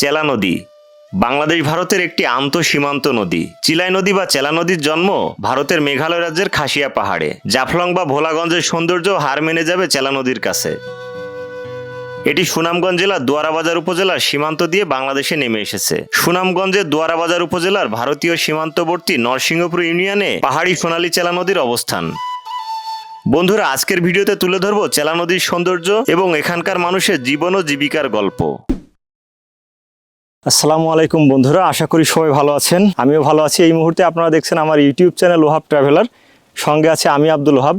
চেলা নদী বাংলাদেশ ভারতের একটি আন্তঃসীমান্ত নদী। চিলাই নদী বা চেলা নদীর জন্ম ভারতের মেঘালয় রাজ্যের খাসিয়া পাহাড়ে। জাফলং বা ভোলাগঞ্জের সৌন্দর্য হার মেনে যাবে চেলা নদীর কাছে। এটি সুনামগঞ্জ জেলার দোয়ারাবাজার উপজেলার সীমান্ত দিয়ে বাংলাদেশে নেমে এসেছে। সুনামগঞ্জের দোয়ারাবাজার উপজেলার ভারতীয় সীমান্তবর্তী নরসিংহপুর ইউনিয়নে পাহাড়ি সোনালী চেলা নদীর অবস্থান। বন্ধুরা, আজকের ভিডিওতে তুলে ধরব চেলা নদীর সৌন্দর্য এবং এখানকার মানুষের জীবন ও জীবিকার গল্প। আসসালামু আলাইকুম বন্ধুরা, আশা করি সবাই ভালো আছেন। আমিও ভালো আছি। এই মুহূর্তে আপনারা দেখছেন আমার ইউটিউব চ্যানেল ওহাব ট্রাভেলার। সঙ্গে আছে আমি আব্দুল ওহাব।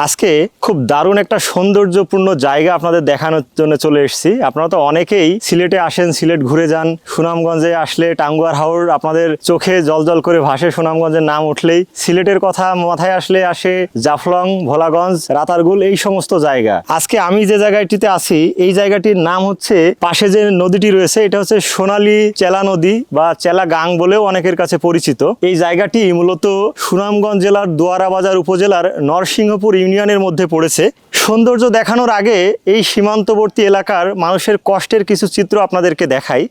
আজকে খুব দারুণ একটা সৌন্দর্যপূর্ণ জায়গা আপনাদের দেখানোর জন্য চলে এসেছি। আপনারা তো অনেকেই সিলেটে আসেন, সিলেট ঘুরে যান। সুনামগঞ্জে আসলে টাঙ্গুয়ার হাওর আপনাদের চোখে জলজল করে ভাসে। সুনামগঞ্জের নাম উঠলেই সিলেটের কথা মাথায় আসে জাফলং, ভোলাগঞ্জ, রাতারগুল, এই সমস্ত জায়গা। আজকে আমি যে জায়গাটিতে আছি এই জায়গাটির নাম হচ্ছে, পাশে যে নদীটি রয়েছে এটা হচ্ছে সোনালী চেলা নদী বা চেলা গাং বলেও অনেকের কাছে পরিচিত। এই জায়গাটি মূলত সুনামগঞ্জ জেলার দোয়ারাবাজার উপজেলার নরসিংহপুর ইউনিয়নের মধ্যে পড়েছে। সৌন্দর্য দেখানোর আগে এই সীমান্তবর্তী এলাকার মানুষের কষ্টের কিছু চিত্র আপনাদেরকে দেখাই।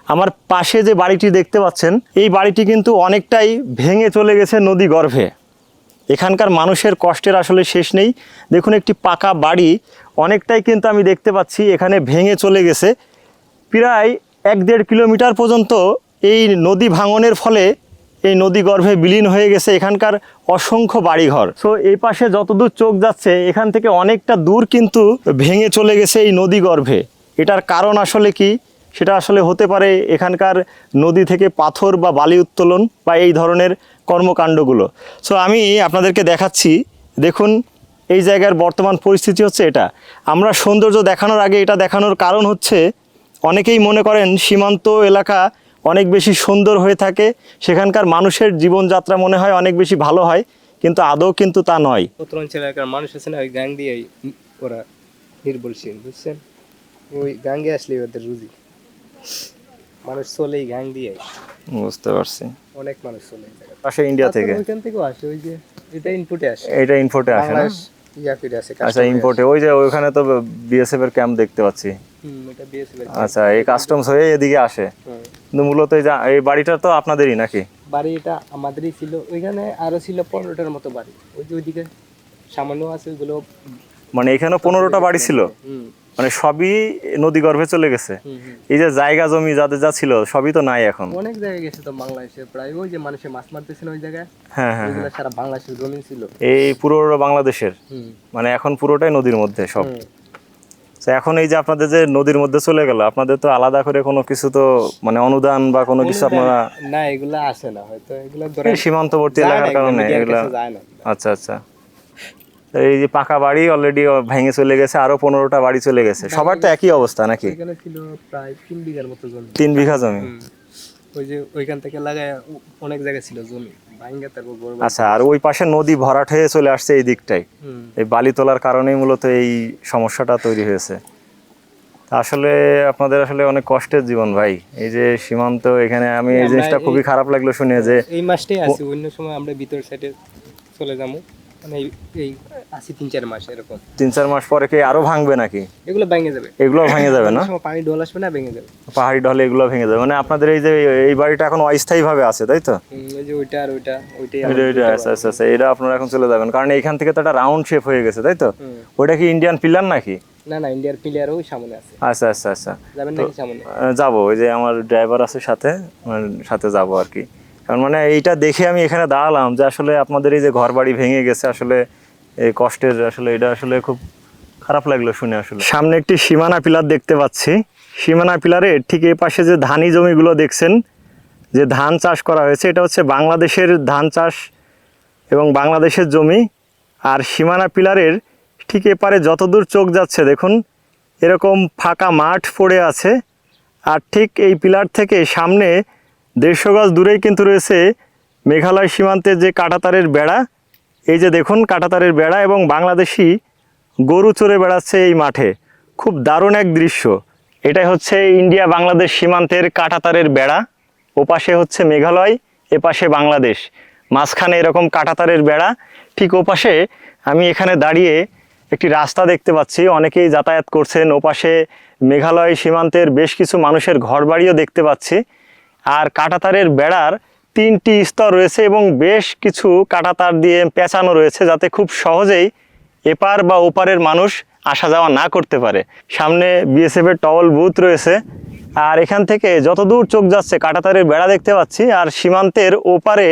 আমার পাশে যে বাড়িটি দেখতে পাচ্ছেন এই বাড়িটি কিন্তু অনেকটাই ভেঙে চলে গেছে নদী গর্ভে। এখানকার মানুষের কষ্টের আসলে শেষ নেই। দেখুন, একটি পাকা বাড়ি অনেকটাই কিন্তু আমি দেখতে পাচ্ছি এখানে ভেঙে চলে গেছে। প্রায় 1-1.5 কিলোমিটার পর্যন্ত এই নদী ভাঙনের ফলে এই নদী গর্ভে বিলীন হয়ে গেছে এখানকার অসংখ্য বাড়িঘর। সো এই পাশে যতদূর চোখ যাচ্ছে এখান থেকে অনেকটা দূর কিন্তু ভেঙে চলে গেছে এই নদী গর্ভে। এটার কারণ আসলে কি, সেটা আসলে হতে পারে এখানকার নদী থেকে পাথর বা বালি উত্তোলন বা এই ধরনের কর্মকাণ্ডগুলো। সো আমি আপনাদেরকে দেখাচ্ছি। দেখুন, এই জায়গার বর্তমান পরিস্থিতি হচ্ছে এটা। আমরা সৌন্দর্য দেখানোর আগে এটা দেখানোর কারণ হচ্ছে, অনেকেই মনে করেন সীমান্ত এলাকা অনেক বেশি সুন্দর হয়ে থাকে, সেখানকার মানুষের জীবনযাত্রা মনে হয় অনেক বেশি ভালো হয়, কিন্তু আদৌ কিন্তু তা নয়। উত্তরাঞ্চল এলাকার মানুষ আছে না, ওই গ্যাং দিয়ে ওরা নির্ভরশীল, বুঝছেন? ওই গ্যাঙ্গে আসলে ওদের রুজি, মানুষ চলে এই গ্যাং দিয়ে। বুঝতে পারছি। অনেক মানুষ চলে পাশে ইন্ডিয়া থেকে, ওইখান থেকেও আসে। ওই যে এটা ইনপুটে আসে, এটা ইনপুটে আসে না? ইয়া ফিরে আসে। আচ্ছা, ইম্পোর্টে ওই যে ওইখানে তো বিএসএফ এর ক্যাম্প দেখতে পাচ্ছি। এটা বিএসএফ। আচ্ছা, এই কাস্টমস হয়ে এদিকে আসে। কিন্তু মূলত এই বাড়িটা তো আপনাদেরই নাকি? বাড়ি এটা আমাদেরই ছিল। ওইখানে আরো ছিল 15টার মতো বাড়ি। ওই যে ওইদিকে সামান্য আছে ওইগুলো। মানে এখানেও 15টা বাড়ি ছিল, মানে সবই নদী গর্ভে চলে গেছে। এই যে জায়গা জমি যাদের যা ছিল সবই তো নাই এখন। অনেক জায়গায় গেছে তো বাংলাদেশে, প্রায় ওই যে মানুষে মাছ মারতেছিল ওই জায়গায়। হ্যাঁ, ওইগুলো সারা বাংলাদেশের জমি ছিল, এই পুরো বাংলাদেশের। মানে এখন পুরোটাই নদীর মধ্যে সব। এখন এই যে আপনাদের যে নদীর মধ্যে চলে গেল, আপনাদের তো আলাদা করে কোনো কিছু তো মানে অনুদান বা কোনো কিছু আপনারা? না, এগুলা আসে না হয়তো, এগুলা সীমান্তবর্তী এলাকার কারণে এগুলা। আচ্ছা আচ্ছা। এই যে পাকা বাড়ি অলরেডি ভেঙে চলে গেছে, আরো 15টা বাড়ি চলে গেছে। সবার তো একই অবস্থা নাকি? এখানে ছিল প্রায় 3 বিঘার মতো জমি। 3 বিঘা জমি? ওই যে ওইখান থেকে লাগায় অনেক জায়গা ছিল জমি ভাঙা, তারপর গড়। আচ্ছা, আর ওই পাশে নদী ভরাট হয়ে চলে আসছে এই দিকটাই। এই বালি তোলার কারণেই মূলত এই সমস্যাটা তৈরি হয়েছে। আসলে আপনাদের আসলে অনেক কষ্টের জীবন ভাই। এই যে সীমান্ত, এখানে আমি এই জিনিসটা খুবই খারাপ লাগলো শুনে যে এই মাসটাই আছি, অন্য সময় আমরা ভিতর সাইডে চলে যাবো। মানে এই আসি 3-4 মাস এরকম। 3-4 মাস পরে কি আরো ভাঙবে নাকি? এগুলো ভেঙে যাবে। এগুলো ভেঙে যাবে না? পানি ঢল আসবে না, ভেঙে যাবে। পাহাড়ি ঢলে এগুলো ভেঙে যাবে। মানে আপনাদের এই যে এই বাড়িটা এখন অস্থায়ী ভাবে আছে, তাই তো? এই যে ওইটা আর ওইটাই। আচ্ছা আচ্ছা আচ্ছা, এটা আপনারা এখন চলে যাবেন কারণ এইখান থেকে তো একটা রাউন্ড শেপ হয়ে গেছে, তাই তো? ওইটা কি ইন্ডিয়ান পিলার নাকি? না না, ইন্ডিয়ার পিলার ওই সামনে আছে। আচ্ছা আচ্ছা আচ্ছা, যাবেন নাকি সামনে? যাবো, ওই যে আমার ড্রাইভার আছে সাথে, সাথে যাবো আর কি। কারণ মানে এইটা দেখে আমি এখানে দাঁড়ালাম যে আসলে আপনাদের এই যে ঘর বাড়ি ভেঙে গেছে, আসলে এই কষ্টের, আসলে এটা আসলে খুব খারাপ লাগলো শুনে। আসলে সামনে একটি সীমানা পিলার দেখতে পাচ্ছি। সীমানা পিলারের ঠিক এই পাশে যে ধানি জমিগুলো দেখছেন, যে ধান চাষ করা হয়েছে, এটা হচ্ছে বাংলাদেশের ধান চাষ এবং বাংলাদেশের জমি। আর সীমানা পিলারের ঠিক এপারে যতদূর চোখ যাচ্ছে দেখুন এরকম ফাঁকা মাঠ পড়ে আছে। আর ঠিক এই পিলার থেকে সামনে 150 গজ দূরেই কিন্তু রয়েছে মেঘালয় সীমান্তের যে কাঁটাতারের বেড়া। এই যে দেখুন কাঁটাতারের বেড়া, এবং বাংলাদেশি গরু চড়ে বেড়াচ্ছে এই মাঠে। খুব দারুণ এক দৃশ্য। এটাই হচ্ছে ইন্ডিয়া বাংলাদেশ সীমান্তের কাঁটাতারের বেড়া। ওপাশে হচ্ছে মেঘালয়, এপাশে বাংলাদেশ, মাঝখানে এরকম কাঁটাতারের বেড়া। ঠিক ওপাশে আমি এখানে দাঁড়িয়ে একটি রাস্তা দেখতে পাচ্ছি, অনেকেই যাতায়াত করছেন। ওপাশে মেঘালয় সীমান্তের বেশ কিছু মানুষের ঘরবাড়িও দেখতে পাচ্ছি। আর কাঁটাতারের বেড়ার 3টি স্তর রয়েছে এবং বেশ কিছু কাঁটাতার দিয়ে পেঁচানো রয়েছে, যাতে খুব সহজেই এপার বা ওপারের মানুষ আসা যাওয়া না করতে পারে। সামনে বিএসএফ এর টহল বুথ রয়েছে। আর এখান থেকে যতদূর চোখ যাচ্ছে কাঁটাতারের বেড়া দেখতে পাচ্ছি। আর সীমান্তের ওপারে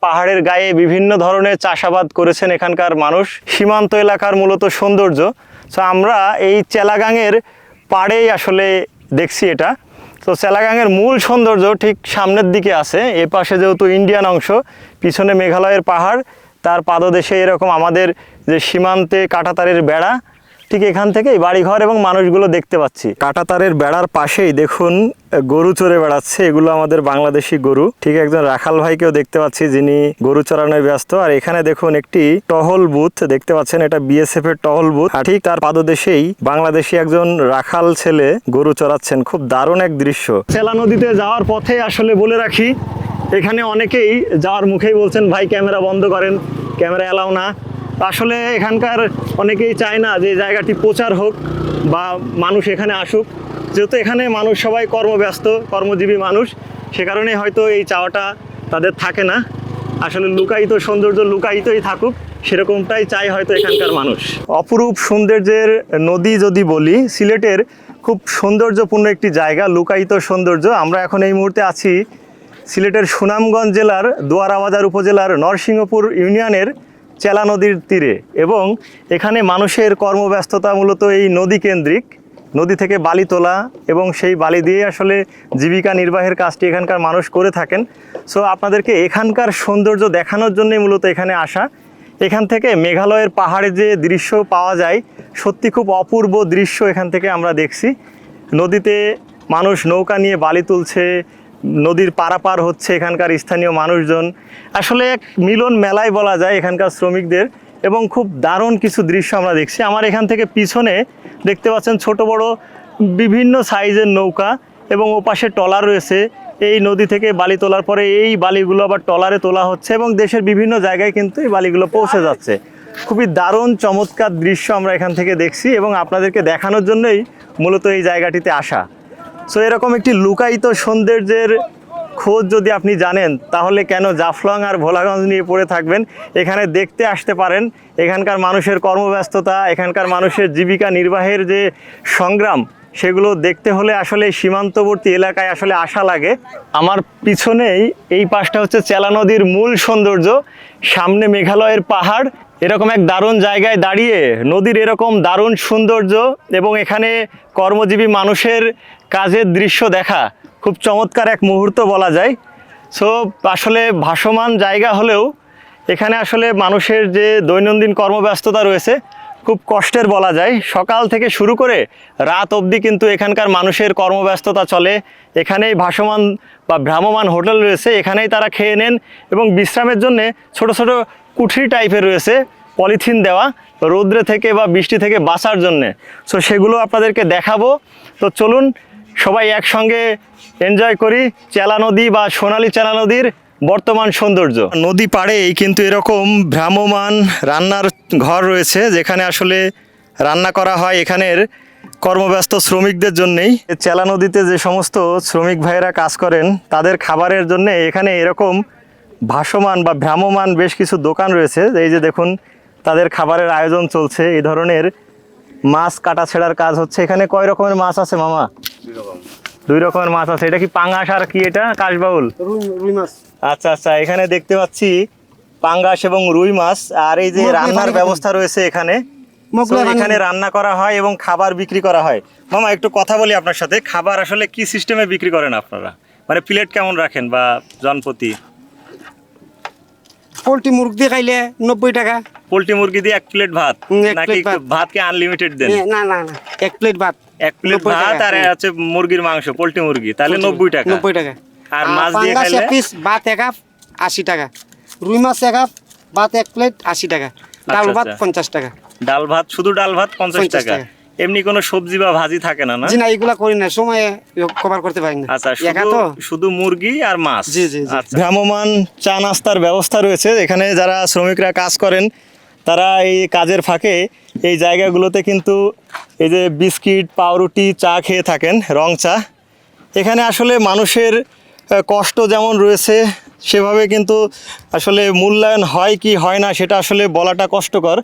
পাহাড়ের গায়ে বিভিন্ন ধরনের চাষাবাদ করেছেন এখানকার মানুষ। সীমান্ত এলাকার মূলত সৌন্দর্য। তো আমরা এই চেলাগাংয়ের পাড়েই আসলে দেখছি এটা। তো চেলাগাংয়ের মূল সৌন্দর্য ঠিক সামনের দিকে আছে। এ পাশে যেহেতু ইন্ডিয়ান অংশ, পিছনে মেঘালয়ের পাহাড়, তার পাদদেশে এরকম আমাদের যে সীমান্তে কাঁটাতারের বেড়া, ঠিক এখান থেকেই বাড়িঘর এবং মানুষগুলো দেখতে পাচ্ছি। কাঁটাতারের বেড়ার পাশেই দেখুন গরু চড়ে বেড়াচ্ছে, এগুলো আমাদের বাংলাদেশি গরু। ঠিক একজন রাখাল ভাইকেও দেখতে পাচ্ছি যিনি গরু চড়ানোয় ব্যস্ত। আর এখানে দেখুন একটি টহল বুথ দেখতে পাচ্ছেন, এটা বিএসএফ এর টহল বুথ। আর ঠিক তার পাদদেশেই বাংলাদেশি একজন রাখাল ছেলে গরু চড়াচ্ছেন। খুব দারুণ এক দৃশ্য। চেলা নদীতে যাওয়ার পথে আসলে বলে রাখি, এখানে অনেকেই যাওয়ার মুখেই বলছেন ভাই ক্যামেরা বন্ধ করেন, ক্যামেরা এলাও না। আসলে এখানকার অনেকেই চায় না যে জায়গাটি প্রচার হোক বা মানুষ এখানে আসুক। যেহেতু এখানে মানুষ সবাই কর্মব্যস্ত, কর্মজীবী মানুষ, সে কারণে হয়তো এই চাওয়াটা তাদের থাকে না। আসলে লুকায়িত সৌন্দর্য লুকায়িতই থাকুক, সেরকমটাই চাই হয়তো এখানকার মানুষ। অপরূপ সৌন্দর্যের নদী যদি বলি, সিলেটের খুব সৌন্দর্যপূর্ণ একটি জায়গা, লুকায়িত সৌন্দর্য। আমরা এখন এই মুহূর্তে আছি সিলেটের সুনামগঞ্জ জেলার দোয়ারাবাজার উপজেলার নরসিংহপুর ইউনিয়নের চেলা নদীর তীরে। এবং এখানে মানুষের কর্মব্যস্ততা মূলত এই নদী কেন্দ্রিক। নদী থেকে বালি তোলা এবং সেই বালি দিয়ে আসলে জীবিকা নির্বাহের কাজটি এখানকার মানুষ করে থাকেন। সো আপনাদেরকে এখানকার সৌন্দর্য দেখানোর জন্যই মূলত এখানে আসা। এখান থেকে মেঘালয়ের পাহাড়ে যে দৃশ্য পাওয়া যায়, সত্যি খুব অপূর্ব দৃশ্য এখান থেকে আমরা দেখছি। নদীতে মানুষ নৌকা নিয়ে বালি তুলছে, নদীর পারাপার হচ্ছে এখানকার স্থানীয় মানুষজন। আসলে এক মিলন মেলায় বলা যায় এখানকার শ্রমিকদের, এবং খুব দারুণ কিছু দৃশ্য আমরা দেখছি। আমার এখান থেকে পিছনে দেখতে পাচ্ছেন ছোট বড় বিভিন্ন সাইজের নৌকা এবং ওপাশে ট্রলার রয়েছে। এই নদী থেকে বালি তোলার পরে এই বালিগুলো আবার ট্রলারে তোলা হচ্ছে এবং দেশের বিভিন্ন জায়গায় কিন্তু এই বালিগুলো পৌঁছে যাচ্ছে। খুবই দারুণ চমৎকার দৃশ্য আমরা এখান থেকে দেখছি এবং আপনাদেরকে দেখানোর জন্যই মূলত এই জায়গাটিতে আসা। সো এরকম একটি লুকায়িত সৌন্দর্যের খোঁজ যদি আপনি জানেন, তাহলে কেন জাফলং আর ভোলাগঞ্জ নিয়ে পড়ে থাকবেন? এখানে দেখতে আসতে পারেন। এখানকার মানুষের কর্মব্যস্ততা, এখানকার মানুষের জীবিকা নির্বাহের যে সংগ্রাম, সেগুলো দেখতে হলে আসলে সীমান্তবর্তী এলাকায় আসলে আসা লাগে। আমার পিছনেই এই পাশটা হচ্ছে চেলা নদীর মূল সৌন্দর্য, সামনে মেঘালয়ের পাহাড়। এরকম এক দারুণ জায়গায় দাঁড়িয়ে নদীর এরকম দারুণ সৌন্দর্য এবং এখানে কর্মজীবী মানুষের কাজের দৃশ্য দেখা খুব চমৎকার এক মুহূর্ত বলা যায়। সো আসলে ভাসমান জায়গা হলেও এখানে আসলে মানুষের যে দৈনন্দিন কর্মব্যস্ততা রয়েছে খুব কষ্টের বলা যায়। সকাল থেকে শুরু করে রাত অবধি কিন্তু এখানকার মানুষের কর্মব্যস্ততা চলে। এখানেই ভাসমান বা ভ্রাম্যমান হোটেল রয়েছে, এখানেই তারা খেয়ে নেন এবং বিশ্রামের জন্যে ছোট ছোট কুঠরি টাইপের রয়েছে, পলিথিন দেওয়া, রৌদ্রে থেকে বা বৃষ্টি থেকে বাঁচার জন্যে। সো সেগুলো আপনাদেরকে দেখাবো। তো চলুন সবাই একসঙ্গে এনজয় করি চেলা নদী বা সোনালী চেলা নদীর বর্তমান সৌন্দর্য। নদী পাড়েই কিন্তু এরকম ভ্রাম্যমান রান্নার ঘর রয়েছে, যেখানে আসলে রান্না করা হয় এখানের কর্মব্যস্ত শ্রমিকদের জন্যেই। চেলা নদীতে যে সমস্ত শ্রমিক ভাইয়েরা কাজ করেন তাদের খাবারের জন্য এখানে এরকম ভাসমান বা ভ্রাম্যমান বেশ কিছু দোকান রয়েছে। এই যে দেখুন, তাদের খাবারের আয়োজন চলছে। এই ধরনের মাছ কাটা ছেঁড়ার কাজ হচ্ছে। এখানে কয় রকমের মাছ আছে মামা? 2 রকমের মাছ আছে। এটা কি পাঙ্গাস আর কি এটা কাশবাউল? রুই মাছ। আচ্ছা আচ্ছা, এখানে দেখতে পাচ্ছি পাঙ্গাস এবং রুই মাছ। আর এই যে রান্নার ব্যবস্থা রয়েছে এখানে, এখানে রান্না করা হয় এবং খাবার বিক্রি করা হয়। মামা একটু কথা বলি আপনার সাথে, খাবার আসলে কি সিস্টেমে বিক্রি করেন আপনারা? মানে প্লেট কেমন রাখেন বা জনপ্রতি? পোলট্রি মুরগ দিয়ে খাইলে 90 টাকা। পোলট্রি মুরগি দিয়ে 1 প্লেট ভাত, এক নাকি প্লেট ভাত। ভাত কি আনলিমিটেড দেন? না না না, 1 প্লেট ভাত। 1 প্লেট 90 ভাত টাকা। আর হচ্ছে মুরগির মাংস, পোলট্রি মুরগি, তাহলে 90 টাকা। 90 টাকা। আর মাছ দিয়ে পাঙ্গাস খাইলে? 1 পিস, ভাত 1 কাপ, 80 টাকা। রুই মাছ 1 কাপ, ভাত 1 প্লেট, 80 টাকা। ডাল ভাত 50 টাকা। ডাল ভাত, শুধু ডাল ভাত 50 50 টাকা। টাকা। এমনি কোনো সবজি বা ভাজি থাকে না? না জি না, এগুলা করি না, সময় কভার করতে পারি না। আচ্ছা, একা শুধু তো। শুধু মুরগি আর মাছ। জি, জি, জি। আচ্ছা। ভ্রাম্যমান চা নাস্তার ব্যবস্থা রয়েছে। এখানে যারা শ্রমিকরা কাজ করেন তারা এই কাজের ফাঁকে এই জায়গাগুলোতে কিন্তু এই যে বিস্কিট পাউরুটি চা খেয়ে থাকেন, রং চা। এখানে আসলে মানুষের কষ্ট যেমন রয়েছে সেভাবে কিন্তু আসলে মূল্যায়ন হয় কি হয় না সেটা আসলে বলাটা কষ্টকর।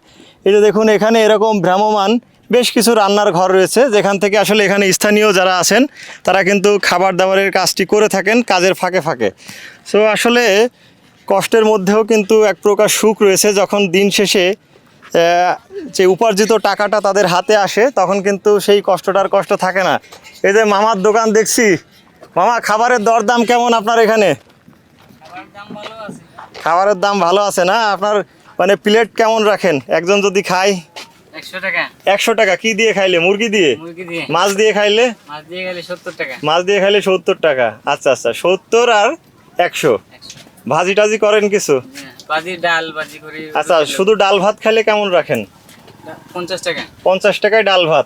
এই যে দেখুন এখানে এরকম ভ্রাম্যমান বেশ কিছু রান্নার ঘর রয়েছে, যেখান থেকে আসলে এখানে স্থানীয় যারা আছেন তারা কিন্তু খাবার দাবারের কাজটি করে থাকেন কাজের ফাঁকে ফাঁকে। সো আসলে কষ্টের মধ্যেও কিন্তু এক প্রকার সুখ রয়েছে। যখন দিন শেষে যে উপার্জিত টাকাটা তাদের হাতে আসে তখন কিন্তু সেই কষ্টটার কষ্ট থাকে না। এই যে মামার দোকান দেখছি, মামা খাবারের দরদাম কেমন আপনার এখানে? খাবারের দাম ভালো আছে না? আপনার মানে প্লেট কেমন রাখেন? একজন যদি খায় 100 টাকা। 100 টাকা। কি দিয়ে খাইলে? মুরগি দিয়ে? মুরগি দিয়ে। মাছ দিয়ে খাইলে? মাছ দিয়ে গেলে 70 টাকা। মাছ দিয়ে খাইলে 70 টাকা। আচ্ছা আচ্ছা, 70 আর 100। ভাজি টাজি করেন কিছু? ভাজি ডাল ভাজি করি। আচ্ছা, শুধু ডাল ভাত খাইলে কেমন রাখেন? 50 টাকা। 50 টাকায় ডাল ভাত।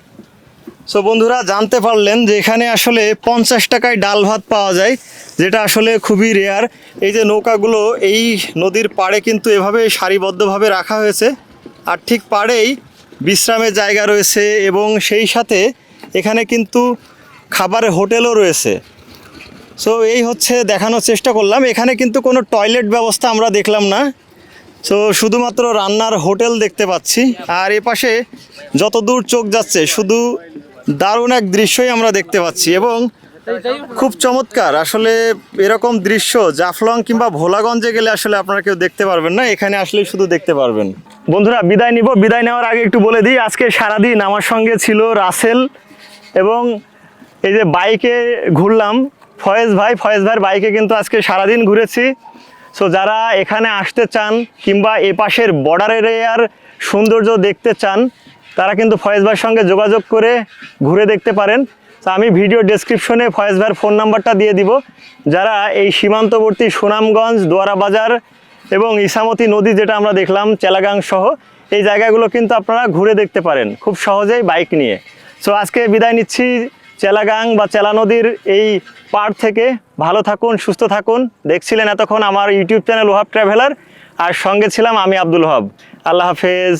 সো বন্ধুরা, জানতে পারলেন যে এখানে আসলে 50 টাকায় ডাল ভাত পাওয়া যায়, যেটা আসলে খুবই রেয়ার। এই যে নৌকাগুলো এই নদীর পাড়ে কিন্তু এভাবে সারিবদ্ধভাবে রাখা হয়েছে, আর ঠিক পাড়েই বিশ্রামের জায়গা রয়েছে এবং সেই সাথে এখানে কিন্তু খাবারের হোটেলও রয়েছে। সো এই হচ্ছে দেখানোর চেষ্টা করলাম। এখানে কিন্তু কোনো টয়লেট ব্যবস্থা আমরা দেখলাম না। সো শুধুমাত্র রান্নার হোটেল দেখতে পাচ্ছি। আর এপাশে যত দূর চোখ যাচ্ছে শুধু দারুণ এক দৃশ্যই আমরা দেখতে পাচ্ছি এবং খুব চমৎকার। আসলে এরকম দৃশ্য জাফলং কিংবা ভোলাগঞ্জে গেলে আসলে আপনারা কেউ দেখতে পারবেন না, এখানে আসলে শুধু দেখতে পারবেন। বন্ধুরা, বিদায় নিব। বিদায় নেওয়ার আগে একটু বলে দিই, আজকে সারাদিন আমার সঙ্গে ছিল রাসেল এবং এই যে বাইকে ঘুরলাম ফয়েজ ভাইয়ের বাইকে কিন্তু আজকে সারাদিন ঘুরেছি। সো যারা এখানে আসতে চান কিংবা এ পাশের বর্ডার এরিয়ার সৌন্দর্য দেখতে চান তারা কিন্তু ফয়েজ ভাইয়ের সঙ্গে যোগাযোগ করে ঘুরে দেখতে পারেন। তো আমি ভিডিও ডেসক্রিপশনে ফয়েজ ভাইয়ের ফোন নাম্বারটা দিয়ে দিব। যারা এই সীমান্তবর্তী সুনামগঞ্জ, দোয়ারা বাজার এবং ইসামতি নদী যেটা আমরা দেখলাম চেলাগাং সহ এই জায়গাগুলো কিন্তু আপনারা ঘুরে দেখতে পারেন খুব সহজেই বাইক নিয়ে। সো আজকে বিদায় নিচ্ছি চেলাগাং বা চেলা নদীর এই পাড় থেকে। ভালো থাকুন, সুস্থ থাকুন। দেখছিলেন এতক্ষণ আমার ইউটিউব চ্যানেল ওহাব ট্রাভেলার, আর সঙ্গে ছিলাম আমি আব্দুল ওহাব। আল্লাহ হাফেজ।